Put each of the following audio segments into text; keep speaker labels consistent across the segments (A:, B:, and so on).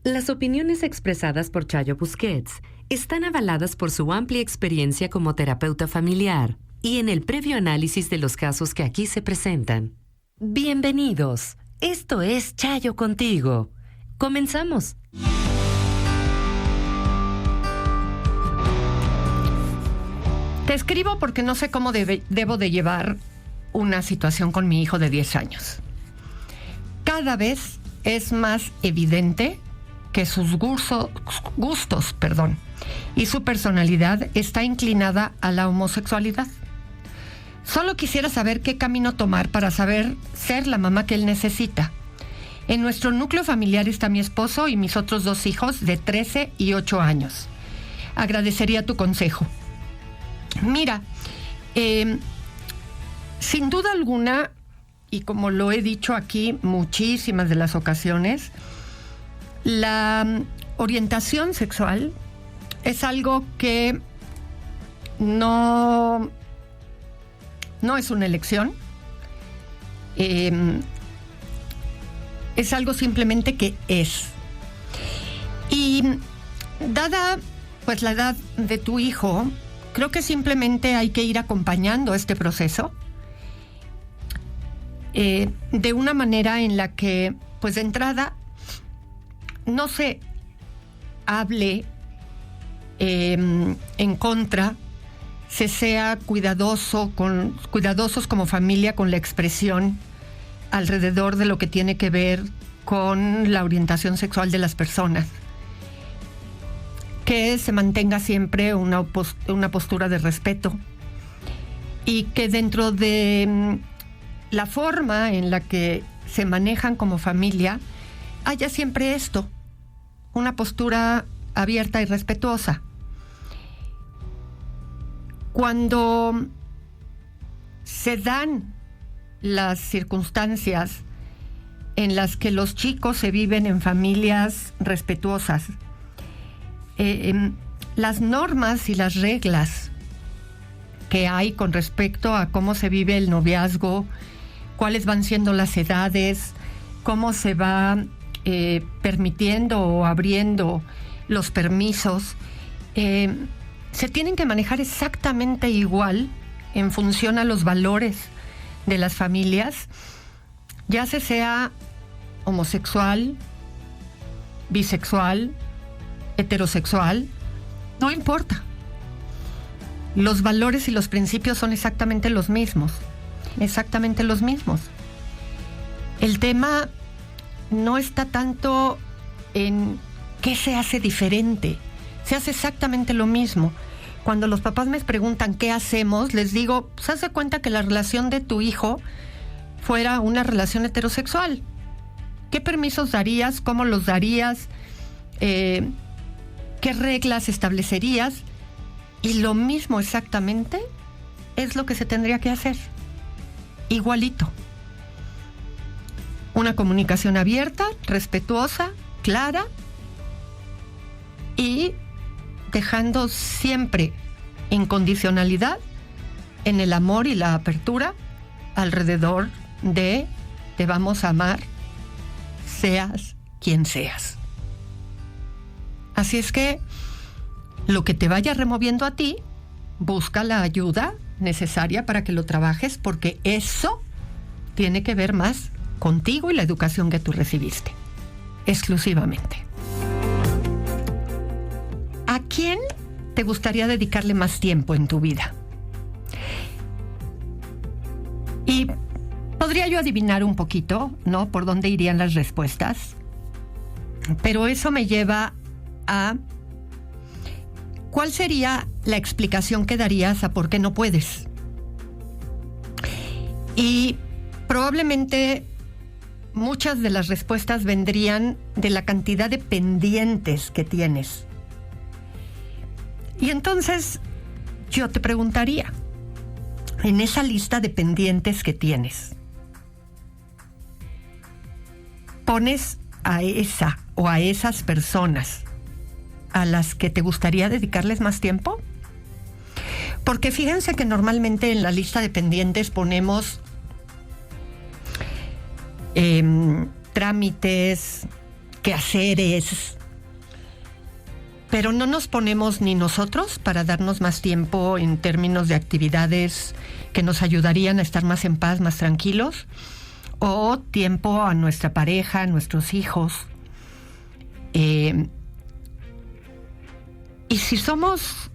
A: Las opiniones expresadas por Chayo Busquets están avaladas por su amplia experiencia como terapeuta familiar y en el previo análisis de los casos que aquí se presentan. Bienvenidos. Esto es Chayo Contigo. Comenzamos.
B: Te escribo porque no sé cómo debo de llevar una situación con mi hijo de 10 años. Cada vez es más evidente que sus gustos y su personalidad está inclinada a la homosexualidad. Solo quisiera saber qué camino tomar para saber ser la mamá que él necesita. En nuestro núcleo familiar está mi esposo y mis otros 2 hijos de 13 y 8 años. Agradecería tu consejo. Mira, sin duda alguna, y como lo he dicho aquí muchísimas de las ocasiones, la orientación sexual es algo que no es una elección, es algo simplemente que es. Y dada pues la edad de tu hijo, creo que simplemente hay que ir acompañando este proceso de una manera en la que, pues de entrada, no se hable en contra, se sea cuidadosos como familia con la expresión alrededor de lo que tiene que ver con la orientación sexual de las personas. Que se mantenga siempre una postura de respeto y que dentro de la forma en la que se manejan como familia haya siempre esto, una postura abierta y respetuosa. Cuando se dan las circunstancias en las que los chicos se viven en familias respetuosas, las normas y las reglas que hay con respecto a cómo se vive el noviazgo, cuáles van siendo las edades, cómo se va permitiendo o abriendo los permisos, se tienen que manejar exactamente igual en función a los valores de las familias, ya sea homosexual, bisexual, heterosexual, no importa. Los valores y los principios son exactamente los mismos. El tema no está tanto en qué se hace diferente. Se hace exactamente lo mismo. Cuando los papás me preguntan qué hacemos, les digo, pues haz de cuenta que la relación de tu hijo fuera una relación heterosexual. ¿Qué permisos darías? ¿Cómo los darías? ¿Qué reglas establecerías? Y lo mismo exactamente es lo que se tendría que hacer. Igualito. Una comunicación abierta, respetuosa, clara y dejando siempre incondicionalidad en el amor y la apertura alrededor de te vamos a amar, seas quien seas. Así es que lo que te vaya removiendo a ti, busca la ayuda necesaria para que lo trabajes, porque eso tiene que ver más contigo y la educación que tú recibiste, exclusivamente. ¿A quién te gustaría dedicarle más tiempo en tu vida? Y podría yo adivinar un poquito, ¿no?, por dónde irían las respuestas, pero eso me lleva a ¿cuál sería la explicación que darías a por qué no puedes? Y probablemente muchas de las respuestas vendrían de la cantidad de pendientes que tienes. Y entonces yo te preguntaría, en esa lista de pendientes que tienes, ¿pones a esa o a esas personas a las que te gustaría dedicarles más tiempo? Porque fíjense que normalmente en la lista de pendientes ponemos trámites quehaceres, pero no nos ponemos ni nosotros para darnos más tiempo en términos de actividades que nos ayudarían a estar más en paz, más tranquilos, o tiempo a nuestra pareja, a nuestros hijos. Y si somos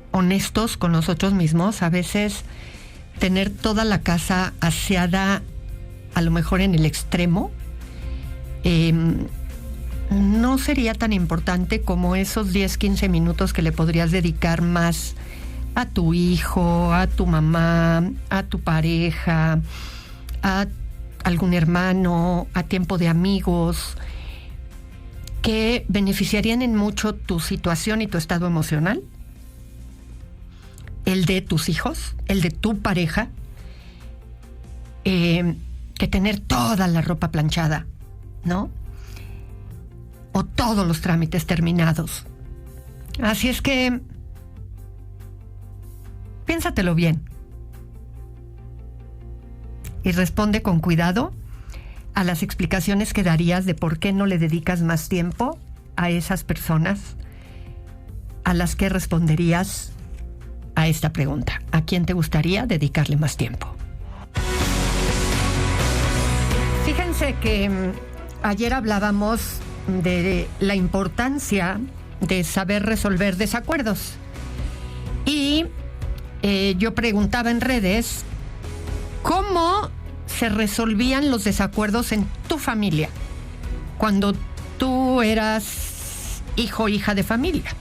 B: honestos con nosotros mismos, a veces tener toda la casa aseada, a lo mejor en el extremo, no sería tan importante como esos 10, 15 minutos que le podrías dedicar más a tu hijo, a tu mamá, a tu pareja, a algún hermano, a tiempo de amigos, que beneficiarían en mucho tu situación y tu estado emocional, el de tus hijos, el de tu pareja, que tener toda la ropa planchada, ¿no? O todos los trámites terminados. Así es que piénsatelo bien y responde con cuidado a las explicaciones que darías de por qué no le dedicas más tiempo a esas personas a las que responderías a esta pregunta. ¿A quién te gustaría dedicarle más tiempo? Fíjense que ayer hablábamos de la importancia de saber resolver desacuerdos. Y yo preguntaba en redes, ¿cómo se resolvían los desacuerdos en tu familia cuando tú eras hijo o hija de familia?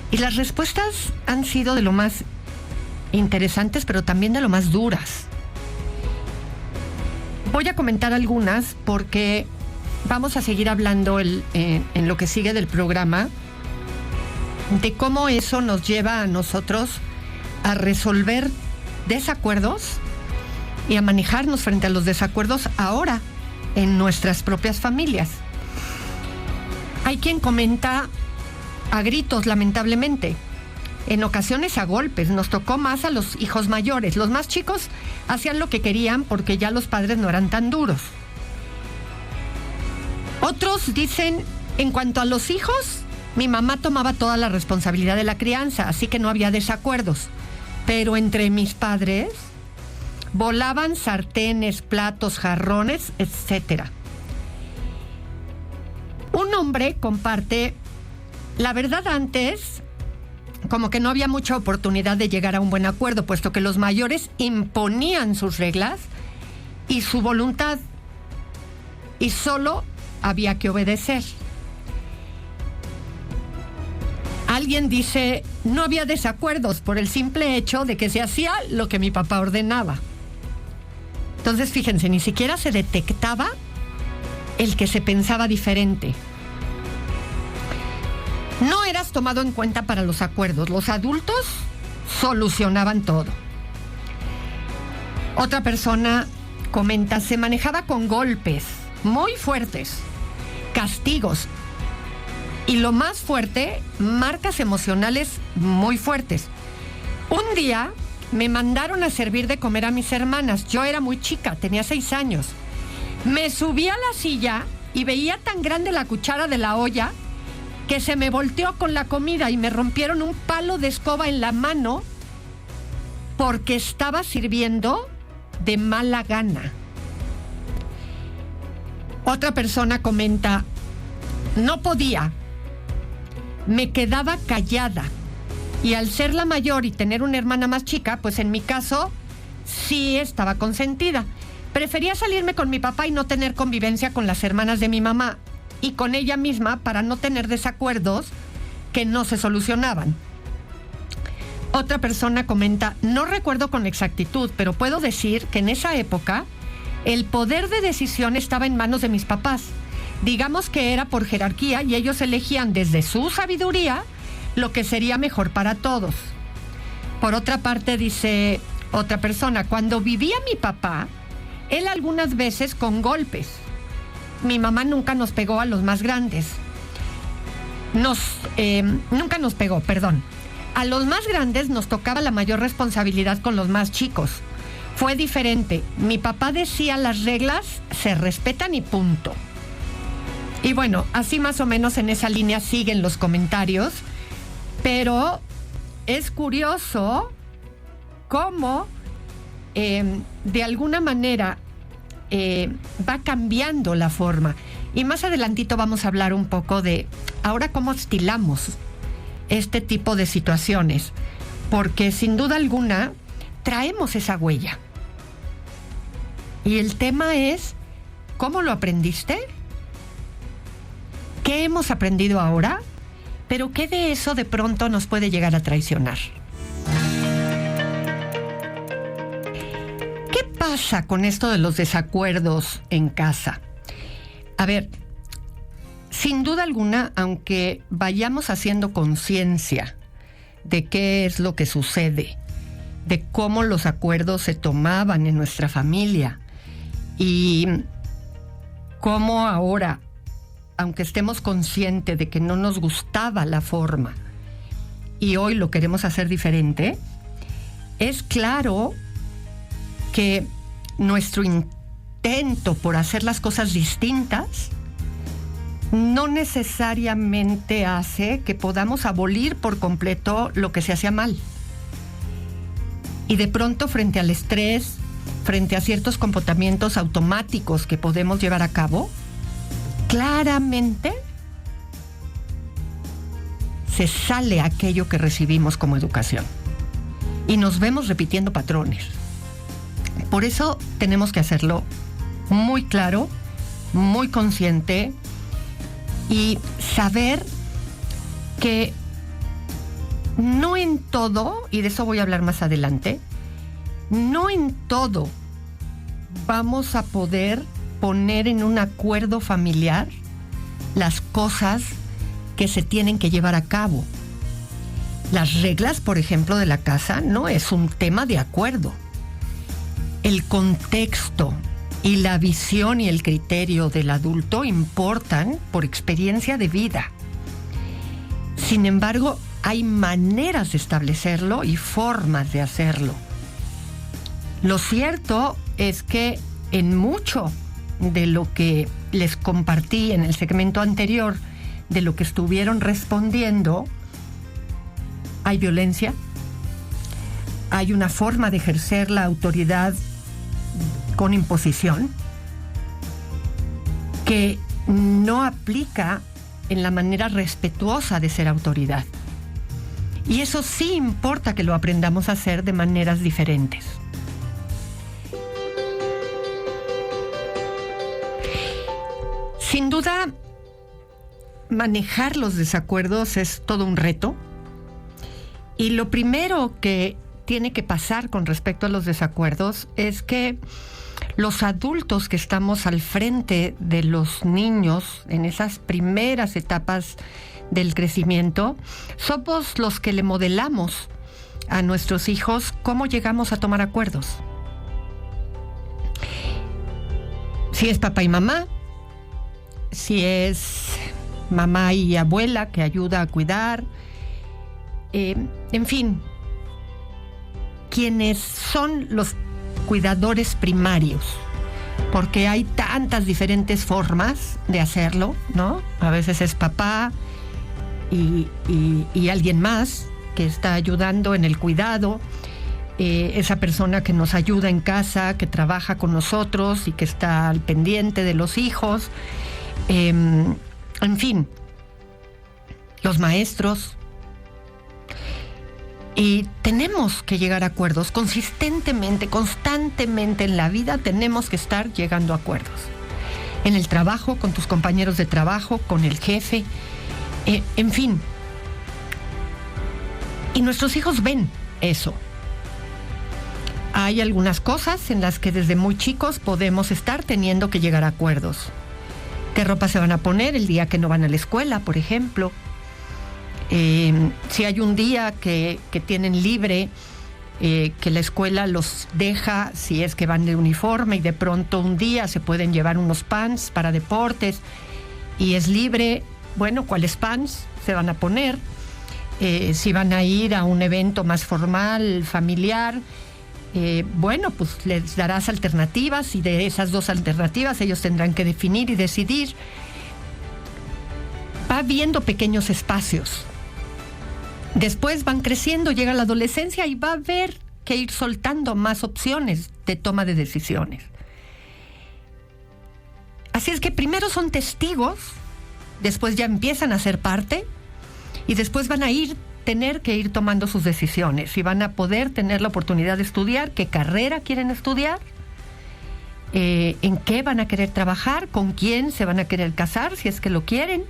B: Y las respuestas han sido de lo más interesantes, pero también de lo más duras. Voy a comentar algunas porque vamos a seguir hablando en lo que sigue del programa de cómo eso nos lleva a nosotros a resolver desacuerdos y a manejarnos frente a los desacuerdos ahora en nuestras propias familias. Hay quien comenta a gritos, lamentablemente, en ocasiones a golpes. Nos tocó más a los hijos mayores. Los más chicos hacían lo que querían porque ya los padres no eran tan duros. Otros dicen, en cuanto a los hijos, mi mamá tomaba toda la responsabilidad de la crianza, así que no había desacuerdos. Pero entre mis padres volaban sartenes, platos, jarrones, etc. Un hombre comparte, la verdad antes, como que no había mucha oportunidad de llegar a un buen acuerdo, puesto que los mayores imponían sus reglas y su voluntad, y solo había que obedecer. Alguien dice, no había desacuerdos por el simple hecho de que se hacía lo que mi papá ordenaba. Entonces, fíjense, ni siquiera se detectaba el que se pensaba diferente. No eras tomado en cuenta para los acuerdos. Los adultos solucionaban todo. Otra persona comenta, se manejaba con golpes muy fuertes, castigos y lo más fuerte, marcas emocionales muy fuertes. Un día me mandaron a servir de comer a mis hermanas. Yo era muy chica, tenía 6 años. Me subí a la silla y veía tan grande la cuchara de la olla que se me volteó con la comida y me rompieron un palo de escoba en la mano porque estaba sirviendo de mala gana. Otra persona comenta, no podía, me quedaba callada. Y al ser la mayor y tener una hermana más chica, pues en mi caso sí estaba consentida. Prefería salirme con mi papá y no tener convivencia con las hermanas de mi mamá y con ella misma para no tener desacuerdos que no se solucionaban. Otra persona comenta, no recuerdo con exactitud, pero puedo decir que en esa época el poder de decisión estaba en manos de mis papás. Digamos que era por jerarquía y ellos elegían desde su sabiduría lo que sería mejor para todos. Por otra parte, dice otra persona, cuando vivía mi papá, él algunas veces con golpes. Mi mamá nunca nos pegó a los más grandes. Nunca nos pegó, perdón. A los más grandes nos tocaba la mayor responsabilidad con los más chicos. Fue diferente. Mi papá decía las reglas se respetan y punto. Y bueno, así más o menos en esa línea siguen los comentarios, pero es curioso cómo de alguna manera va cambiando la forma. Y más adelantito vamos a hablar un poco de ahora cómo estilamos este tipo de situaciones, porque sin duda alguna traemos esa huella. Y el tema es, ¿cómo lo aprendiste? ¿Qué hemos aprendido ahora? Pero ¿qué de eso de pronto nos puede llegar a traicionar? ¿Qué pasa con esto de los desacuerdos en casa? A ver, sin duda alguna, aunque vayamos haciendo conciencia de qué es lo que sucede, de cómo los acuerdos se tomaban en nuestra familia y cómo ahora, aunque estemos conscientes de que no nos gustaba la forma y hoy lo queremos hacer diferente, es claro que nuestro intento por hacer las cosas distintas no necesariamente hace que podamos abolir por completo lo que se hacía mal. Y de pronto, frente al estrés, frente a ciertos comportamientos automáticos que podemos llevar a cabo, claramente se sale aquello que recibimos como educación y nos vemos repitiendo patrones. Por eso tenemos que hacerlo muy claro, muy consciente y saber que no en todo, y de eso voy a hablar más adelante, no en todo vamos a poder poner en un acuerdo familiar las cosas que se tienen que llevar a cabo. Las reglas, por ejemplo, de la casa no es un tema de acuerdo. El contexto y la visión y el criterio del adulto importan por experiencia de vida. Sin embargo, hay maneras de establecerlo y formas de hacerlo. Lo cierto es que en mucho de lo que les compartí en el segmento anterior, de lo que estuvieron respondiendo, hay violencia, hay una forma de ejercer la autoridad con imposición que no aplica en la manera respetuosa de ser autoridad. Y eso sí importa que lo aprendamos a hacer de maneras diferentes. Sin duda, manejar los desacuerdos es todo un reto. Y lo primero que tiene que pasar con respecto a los desacuerdos es que los adultos que estamos al frente de los niños en esas primeras etapas del crecimiento, somos los que le modelamos a nuestros hijos cómo llegamos a tomar acuerdos. Si es papá y mamá, si es mamá y abuela que ayuda a cuidar, en fin, quienes son los cuidadores primarios, porque hay tantas diferentes formas de hacerlo, ¿no? A veces es papá y alguien más que está ayudando en el cuidado, esa persona que nos ayuda en casa, que trabaja con nosotros y que está al pendiente de los hijos, en fin, los maestros. Y tenemos que llegar a acuerdos consistentemente, constantemente en la vida tenemos que estar llegando a acuerdos. En el trabajo, con tus compañeros de trabajo, con el jefe, en fin. Y nuestros hijos ven eso. Hay algunas cosas en las que desde muy chicos podemos estar teniendo que llegar a acuerdos. ¿Qué ropa se van a poner el día que no van a la escuela, por ejemplo? Si hay un día que tienen libre, que la escuela los deja, si es que van de uniforme, y de pronto un día se pueden llevar unos pants para deportes y es libre, bueno, ¿cuáles pants se van a poner? Si van a ir a un evento más formal, familiar, bueno, pues les darás alternativas y de esas dos alternativas ellos tendrán que definir y decidir. va viendo pequeños espacios. Después van creciendo, llega la adolescencia y va a ver que ir soltando más opciones de toma de decisiones. Así es que primero son testigos, después ya empiezan a ser parte y después van a tener que ir tomando sus decisiones y van a poder tener la oportunidad de estudiar qué carrera quieren estudiar, en qué van a querer trabajar, con quién se van a querer casar, si es que lo quieren.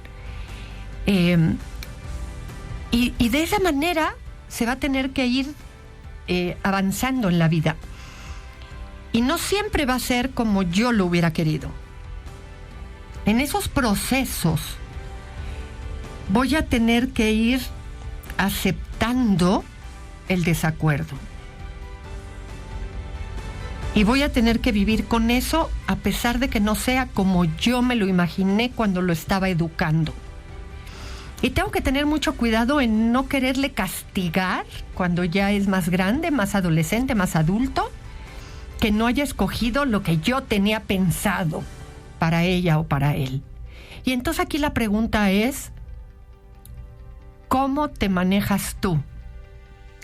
B: Y de esa manera se va a tener que ir avanzando en la vida. Y no siempre va a ser como yo lo hubiera querido. En esos procesos voy a tener que ir aceptando el desacuerdo. Y voy a tener que vivir con eso a pesar de que no sea como yo me lo imaginé cuando lo estaba educando. Y tengo que tener mucho cuidado en no quererle castigar cuando ya es más grande, más adolescente, más adulto, que no haya escogido lo que yo tenía pensado para ella o para él. Y entonces aquí la pregunta es, ¿cómo te manejas tú?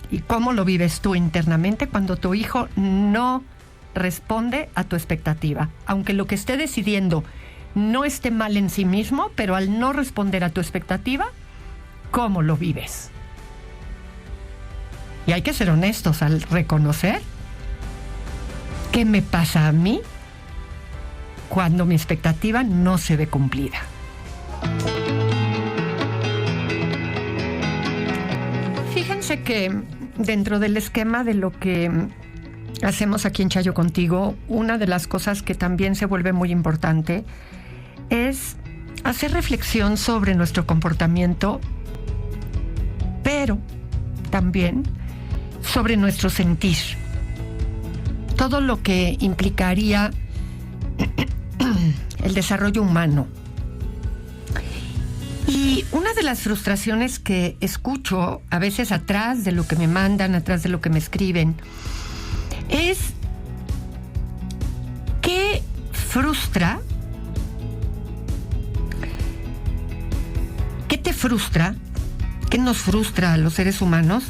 B: ¿Y cómo lo vives tú internamente cuando tu hijo no responde a tu expectativa? Aunque lo que esté decidiendo no esté mal en sí mismo, pero al no responder a tu expectativa, ¿cómo lo vives? Y hay que ser honestos al reconocer qué me pasa a mí cuando mi expectativa no se ve cumplida. Fíjense que dentro del esquema de lo que hacemos aquí en Chayo Contigo, una de las cosas que también se vuelve muy importante es hacer reflexión sobre nuestro comportamiento, pero también sobre nuestro sentir. Todo lo que implicaría el desarrollo humano. Y una de las frustraciones que escucho a veces atrás de lo que me mandan, atrás de lo que me escriben, es ¿qué frustra? ¿Qué te frustra? ¿Qué nos frustra a los seres humanos?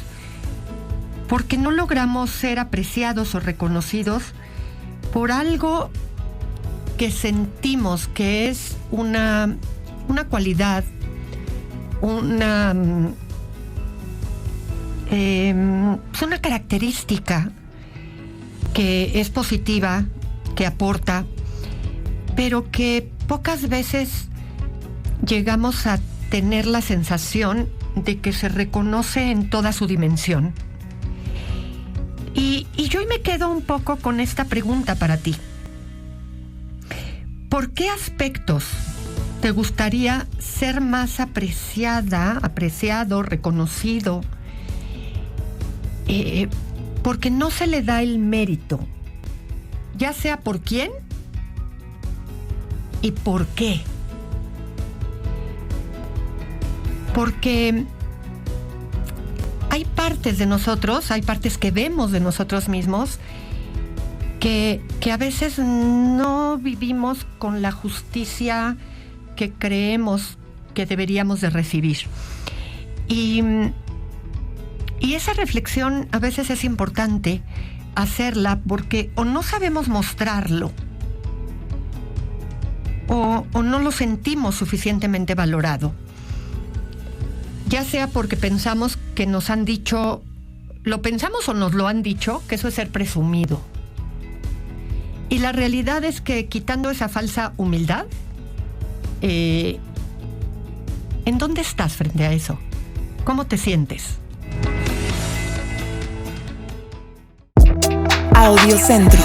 B: Porque no logramos ser apreciados o reconocidos por algo que sentimos que es una cualidad, es una característica que es positiva, que aporta, pero que pocas veces llegamos a tener la sensación de que se reconoce en toda su dimensión. Y yo hoy me quedo un poco con esta pregunta para ti. ¿Por qué aspectos te gustaría ser más apreciado, reconocido? Porque no se le da el mérito, ya sea por quién y por qué. Porque hay partes de nosotros, hay partes que vemos de nosotros mismos que a veces no vivimos con la justicia que creemos que deberíamos de recibir. Y esa reflexión a veces es importante hacerla porque o no sabemos mostrarlo o no lo sentimos suficientemente valorado. Ya sea porque pensamos que nos han dicho, lo pensamos o nos lo han dicho, que eso es ser presumido. Y la realidad es que quitando esa falsa humildad, ¿en dónde estás frente a eso? ¿Cómo te sientes?
C: Audiocentro.